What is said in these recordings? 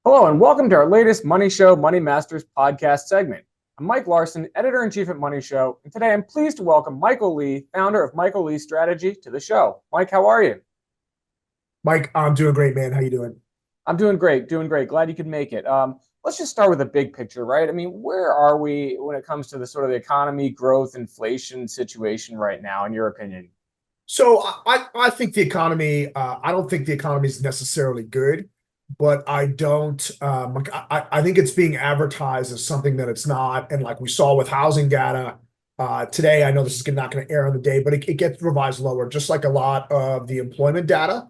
Hello, and welcome to our latest Money Show Money Masters podcast segment. I'm Mike Larson, editor-in-chief at Money Show, and today I'm pleased to welcome Michael Lee, founder of Michael Lee Strategy, to the show. Mike, how are you? Mike, I'm doing great, man. How you doing? I'm doing great, Glad you could make it. Let's just start with the big picture, right? I mean, where are we when it comes to the sort of the economy, growth, inflation situation right now, in your opinion? So I think the economy. I don't think the economy is necessarily good, but I don't. I think it's being advertised as something that it's not, and like we saw with housing data today. I know this is not going to air on the day, but it gets revised lower, just like a lot of the employment data.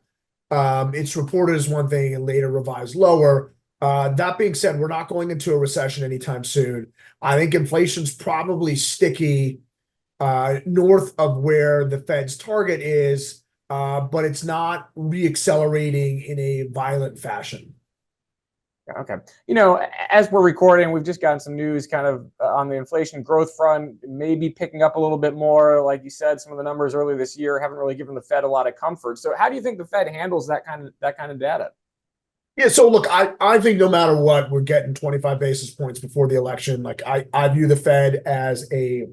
It's reported as one thing and later revised lower. That being said, we're not going into a recession anytime soon. I think inflation's probably sticky north of where the Fed's target is, but it's not reaccelerating in a violent fashion. Okay. As we're recording, we've just gotten some news kind of on the inflation growth front, maybe picking up a little bit more. Like you said, some of the numbers earlier this year haven't really given the Fed a lot of comfort. So how do you think the Fed handles that kind of data? Yeah, so look, I think no matter what, we're getting 25 basis points before the election. Like I view the Fed as a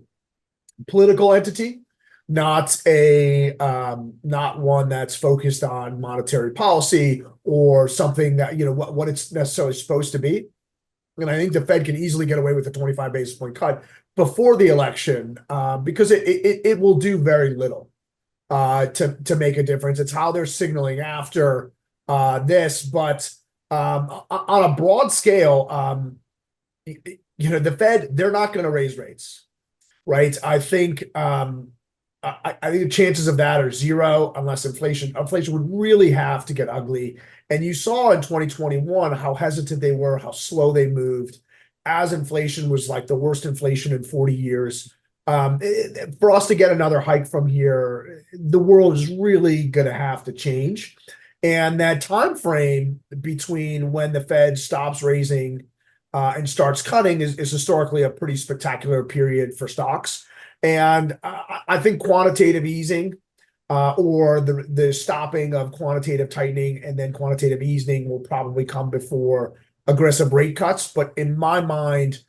political entity, not one that's focused on monetary policy or something that what it's necessarily supposed to be. And I think the Fed can easily get away with a 25 basis point cut before the election because it will do very little to make a difference. It's how they're signaling after this, but on a broad scale, the Fed, they're not going to raise rates. Right. I think the chances of that are zero unless inflation would really have to get ugly. And you saw in 2021 how hesitant they were, how slow they moved as inflation was like the worst inflation in 40 years. For us to get another hike from here, the world is really going to have to change. And that time frame between when the Fed stops raising and starts cutting is historically a pretty spectacular period for stocks. And I think quantitative easing or the stopping of quantitative tightening and then quantitative easing will probably come before aggressive rate cuts. But in my mind,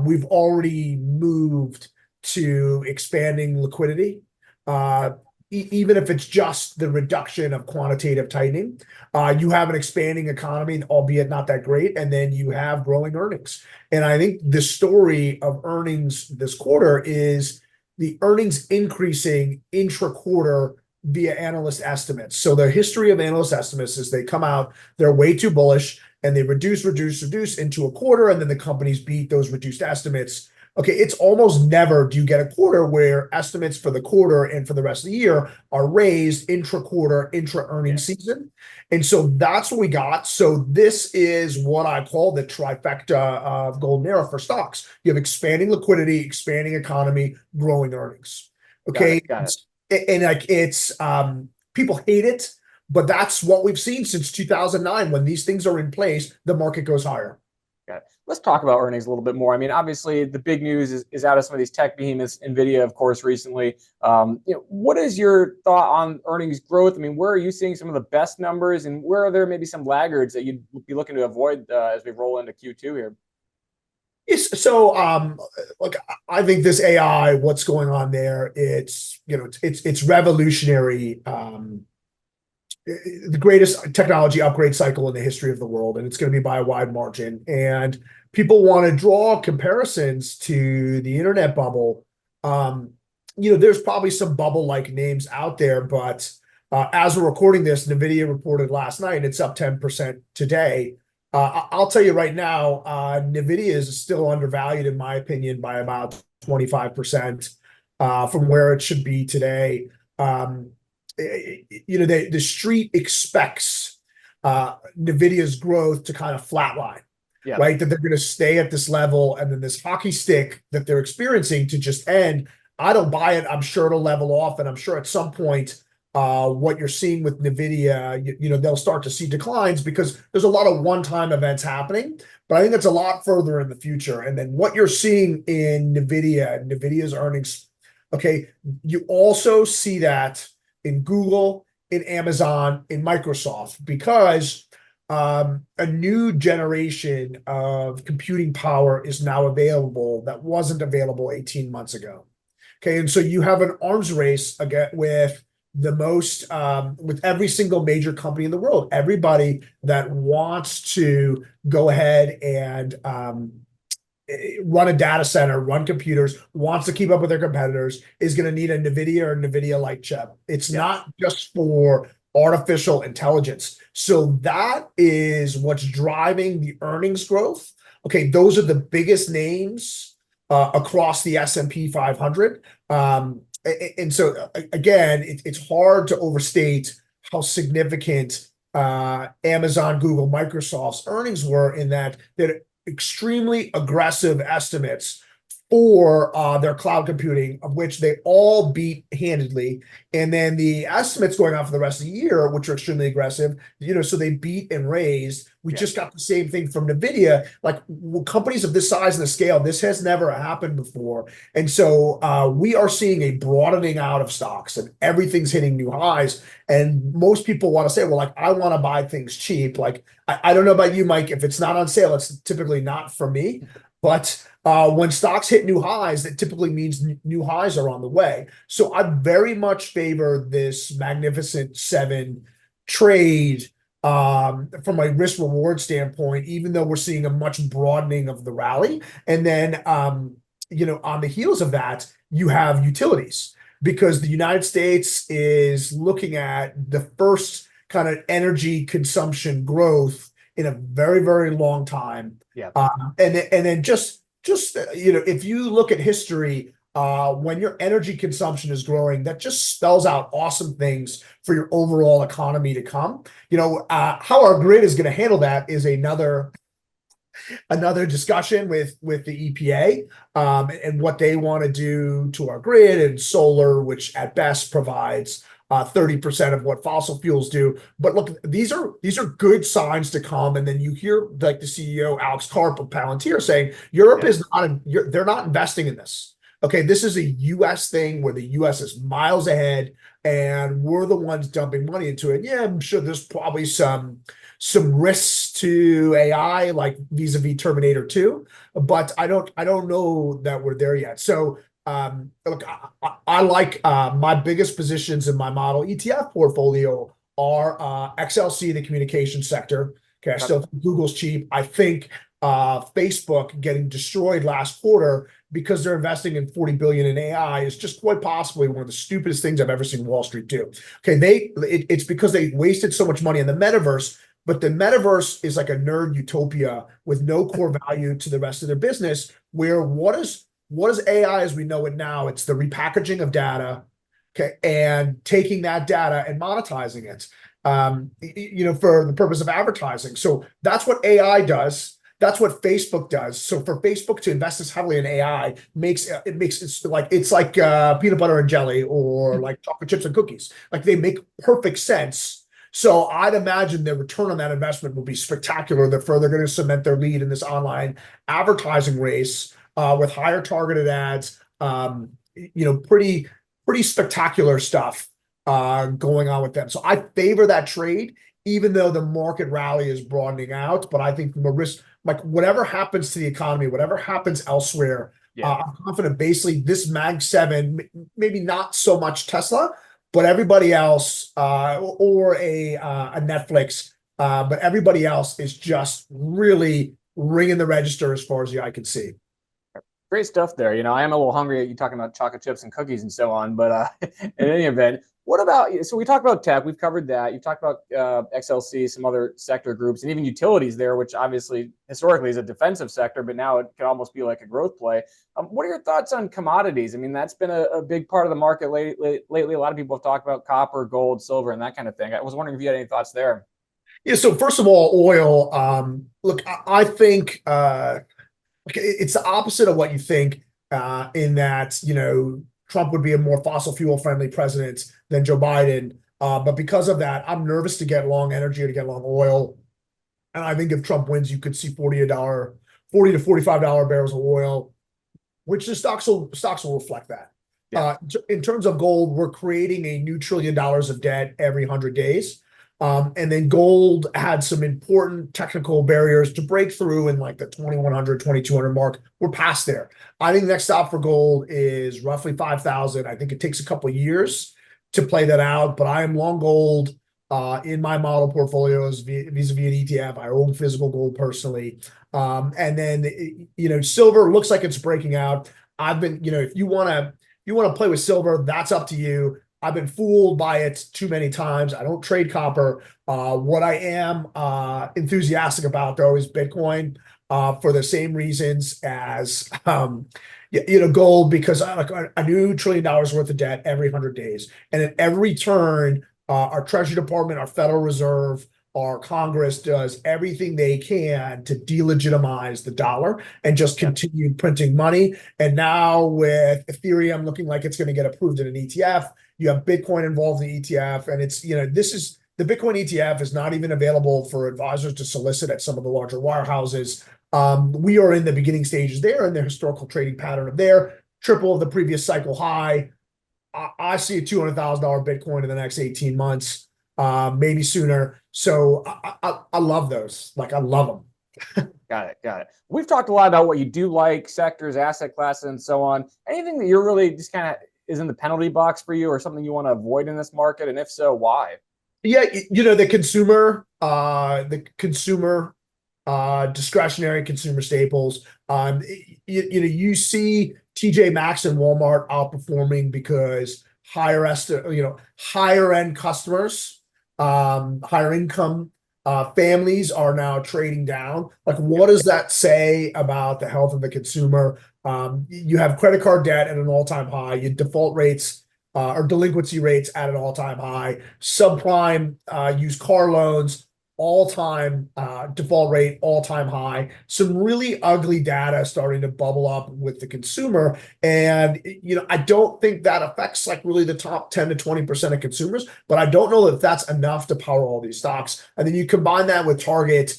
we've already moved to expanding liquidity. Even if it's just the reduction of quantitative tightening, you have an expanding economy, albeit not that great, and then you have growing earnings. And I think the story of earnings this quarter is the earnings increasing intra-quarter via analyst estimates. So the history of analyst estimates is they come out, they're way too bullish, and they reduce into a quarter, and then the companies beat those reduced estimates. Okay, it's almost never do you get a quarter where estimates for the quarter and for the rest of the year are raised intra-quarter, intra-earnings season. And so that's what we got. So this is what I call the trifecta of golden era for stocks. You have expanding liquidity, expanding economy, growing earnings. Okay. Got it. And like it's people hate it, but that's what we've seen since 2009. When these things are in place, the market goes higher. Let's talk about earnings a little bit more. I mean, obviously, the big news is out of some of these tech behemoths, Nvidia, of course, recently. What is your thought on earnings growth? I mean, where are you seeing some of the best numbers, and where are there maybe some laggards that you'd be looking to avoid as we roll into Q2 here? Yes, so look, I think this AI, what's going on there, it's revolutionary. The greatest technology upgrade cycle in the history of the world, and it's going to be by a wide margin. And people want to draw comparisons to the internet bubble. There's probably some bubble-like names out there, but as we're recording this, Nvidia reported last night it's up 10% today. I'll tell you right now, Nvidia is still undervalued, in my opinion, by about 25% from where it should be today. The street expects Nvidia's growth to kind of flatline, right? That they're going to stay at this level, and then this hockey stick that they're experiencing to just end. I don't buy it. I'm sure it'll level off, and I'm sure at some point, what you're seeing with Nvidia, they'll start to see declines because there's a lot of one-time events happening. But I think that's a lot further in the future. And then what you're seeing in Nvidia's earnings, okay, you also see that in Google, in Amazon, in Microsoft, because a new generation of computing power is now available that wasn't available 18 months ago. Okay, and so you have an arms race again with the most with every single major company in the world. Everybody that wants to go ahead and run a data center, run computers, wants to keep up with their competitors, is going to need a Nvidia or Nvidia-like chip. It's not just for artificial intelligence. So that is what's driving the earnings growth. Okay, those are the biggest names across the S&P 500. And so again, it's hard to overstate how significant Amazon, Google, Microsoft's earnings were in that they're extremely aggressive estimates for their cloud computing, of which they all beat handedly. And then the estimates going on for the rest of the year, which are extremely aggressive, so they beat and raised. We just got the same thing from Nvidia. Like companies of this size and the scale, this has never happened before. And so we are seeing a broadening out of stocks and everything's hitting new highs. And most people want to say, well, like, I want to buy things cheap. Like, I don't know about you, Mike, if it's not on sale, it's typically not for me. But when stocks hit new highs, that typically means new highs are on the way. So I very much favor this Magnificent Seven trade from a risk reward standpoint, even though we're seeing a much broadening of the rally. And then, on the heels of that, you have utilities, because the United States is looking at the first kind of energy consumption growth in a very, very long time. Yeah. And then just if you look at history, when your energy consumption is growing, that just spells out awesome things for your overall economy to come. How our grid is going to handle that is another discussion with the EPA and what they want to do to our grid, and solar, which at best provides 30% of what fossil fuels do. But look, these are good signs to come. And then you hear like the CEO Alex Karp of Palantir saying Europe is not they're not investing in this. Okay, this is a U.S. thing where the U.S. is miles ahead, and we're the ones dumping money into it. Yeah, I'm sure there's probably some risks to AI, like vis-a-vis Terminator 2, but I don't know that we're there yet. So look, I like my biggest positions in my model ETF portfolio are XLC, the communication sector. Okay, I still think Google's cheap. I think Facebook getting destroyed last quarter because they're investing in 40 billion in AI is just quite possibly one of the stupidest things I've ever seen Wall Street do. Okay, it's because they wasted so much money in the metaverse. But the metaverse is like a nerd utopia with no core value to the rest of their business, where what is AI as we know it now? It's the repackaging of data, okay, and taking that data and monetizing it, for the purpose of advertising. So that's what AI does. That's what Facebook does. So for Facebook to invest this heavily in AI makes it like peanut butter and jelly, or like chocolate chips and cookies. Like, they make perfect sense. So I'd imagine their return on that investment will be spectacular. They're further going to cement their lead in this online advertising race with higher targeted ads. Pretty spectacular stuff going on with them. So I favor that trade, even though the market rally is broadening out. But I think from a risk, like whatever happens to the economy, whatever happens elsewhere, I'm confident basically this Mag 7, maybe not so much Tesla, but everybody else, or a Netflix, but everybody else is just really ringing the register as far as the eye can see. Great stuff there. I am a little hungry at you talking about chocolate chips and cookies and so on, but in any event, what about, so we talked about tech, we've covered that. You talked about XLC, some other sector groups, and even utilities there, which obviously historically is a defensive sector, but now it can almost be like a growth play. What are your thoughts on commodities? I mean, that's been a big part of the market lately. A lot of people have talked about copper, gold, silver, and that kind of thing. I was wondering if you had any thoughts there. Yeah, so first of all, oil. Look, I think it's the opposite of what you think, in that, Trump would be a more fossil fuel friendly president than Joe Biden. But because of that, I'm nervous to get long energy or to get long oil. And I think if Trump wins, you could see $40 to $45 barrels of oil, which the stocks will reflect that. Yeah. In terms of gold, we're creating a new $1 trillion of debt every 100 days. And then gold had some important technical barriers to break through in like the 2100, 2200 mark. We're past there. I think the next stop for gold is roughly 5,000. I think it takes a couple of years to play that out, but I am long gold in my model portfolios vis-a-vis an ETF. I own physical gold personally. And then, silver looks like it's breaking out. I've been, if you want to play with silver, that's up to you. I've been fooled by it too many times. I don't trade copper. What I am enthusiastic about, though, is Bitcoin for the same reasons as gold, because a new $1 trillion worth of debt every 100 days. And at every turn, our Treasury Department, our Federal Reserve, our Congress does everything they can to delegitimize the dollar and just continue printing money. And now with Ethereum looking like it's going to get approved in an ETF, you have Bitcoin involved in the ETF. And it's, the Bitcoin ETF is not even available for advisors to solicit at some of the larger wirehouses. We are in the beginning stages there in the historical trading pattern of there, triple of the previous cycle high. I see a $200,000 Bitcoin in the next 18 months, maybe sooner. So I love those. Like, I love them. Got it. We've talked a lot about what you do like, sectors, asset classes, and so on. Anything that you're really just kind of is in the penalty box for you, or something you want to avoid in this market? And if so, why? Yeah, the consumer discretionary consumer staples. You see TJ Maxx and Walmart outperforming because higher end customers, higher income families are now trading down. Like, what does that say about the health of the consumer? You have credit card debt at an all-time high. Your default rates or delinquency rates at an all-time high. Subprime used car loans, all-time default rate, all-time high. Some really ugly data starting to bubble up with the consumer. And, I don't think that affects like really the top 10 to 20% of consumers, but I don't know if that's enough to power all these stocks. And then you combine that with Target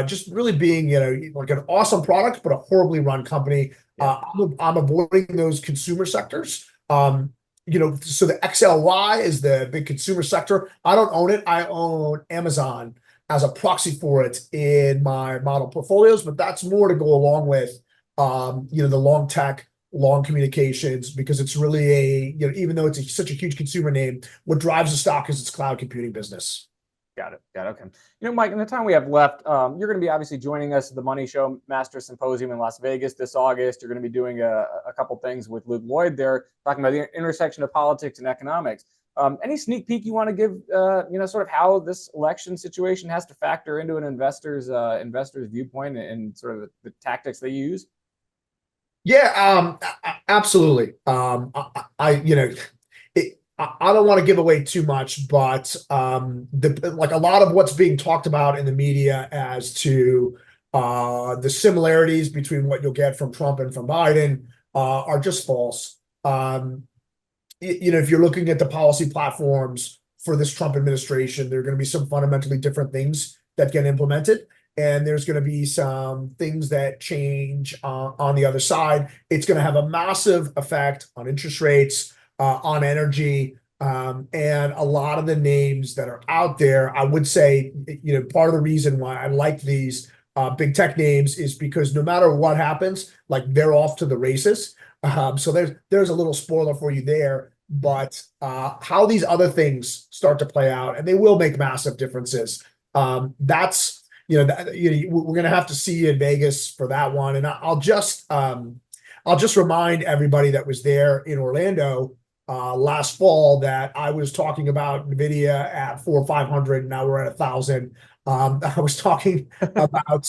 just really being, like an awesome product, but a horribly run company. I'm avoiding those consumer sectors. So the XLY is the big consumer sector. I don't own it. I own Amazon as a proxy for it in my model portfolios, but that's more to go along with, the long tech, long communications, because it's really even though it's such a huge consumer name, what drives the stock is its cloud computing business. Got it. Okay. Mike, in the time we have left, you're going to be obviously joining us at the Money Show Master Symposium in Las Vegas this August. You're going to be doing a couple things with Luke Lloyd there, talking about the intersection of politics and economics. Any sneak peek you want to give, sort of how this election situation has to factor into an investor's viewpoint and sort of the tactics they use? Yeah, absolutely. I don't want to give away too much, but like a lot of what's being talked about in the media as to the similarities between what you'll get from Trump and from Biden are just false. If you're looking at the policy platforms for this Trump administration, there are going to be some fundamentally different things that get implemented. And there's going to be some things that change on the other side. It's going to have a massive effect on interest rates, on energy, and a lot of the names that are out there. I would say, part of the reason why I like these big tech names is because no matter what happens, like, they're off to the races. So there's a little spoiler for you there. But how these other things start to play out, and they will make massive differences. That's we're going to have to see you in Vegas for that one. And I'll just remind everybody that was there in Orlando last fall that I was talking about Nvidia at 400 or 500, and now we're at 1,000. I was talking about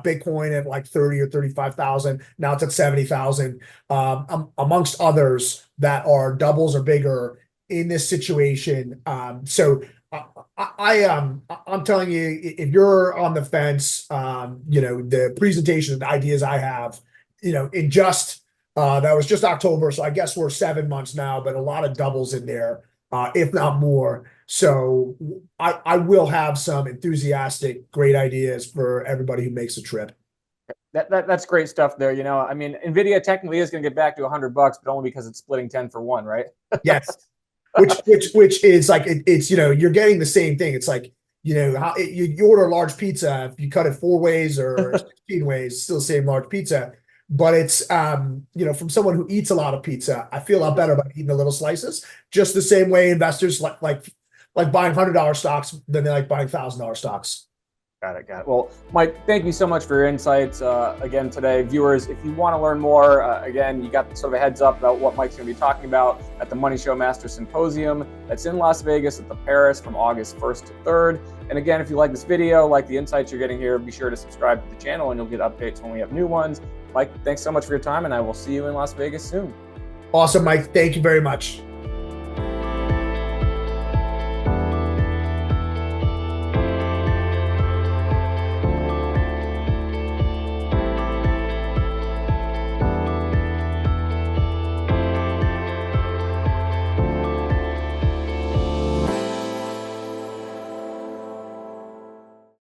Bitcoin at like 30 or 35,000. Now it's at 70,000. Amongst others that are doubles or bigger in this situation. So I'm telling you, if you're on the fence, the presentation and the ideas I have, in just that was just October, so I guess we're 7 months now, but a lot of doubles in there, if not more. So I will have some enthusiastic, great ideas for everybody who makes a trip. That's great stuff there. Nvidia technically is going to get back to $100, but only because it's splitting 10 for 1, right? Yes. which is like it's you're getting the same thing. It's like how you order a large pizza, if you cut it 4 ways or 16 ways, it's still the same large pizza. But it's from someone who eats a lot of pizza, I feel a lot better about eating the little slices. Just the same way investors like buying $100 stocks than they like buying $1,000 stocks. Got it. Well, Mike, thank you so much for your insights again today. Viewers, if you want to learn more, again, you got sort of a heads up about what Mike's going to be talking about at the Money Show Masters Symposium that's in Las Vegas at the Paris from August 1st to 3rd. And again, if you like this video, like the insights you're getting here, be sure to subscribe to the channel and you'll get updates when we have new ones. Mike, thanks so much for your time, and I will see you in Las Vegas soon. Awesome, Mike. Thank you very much.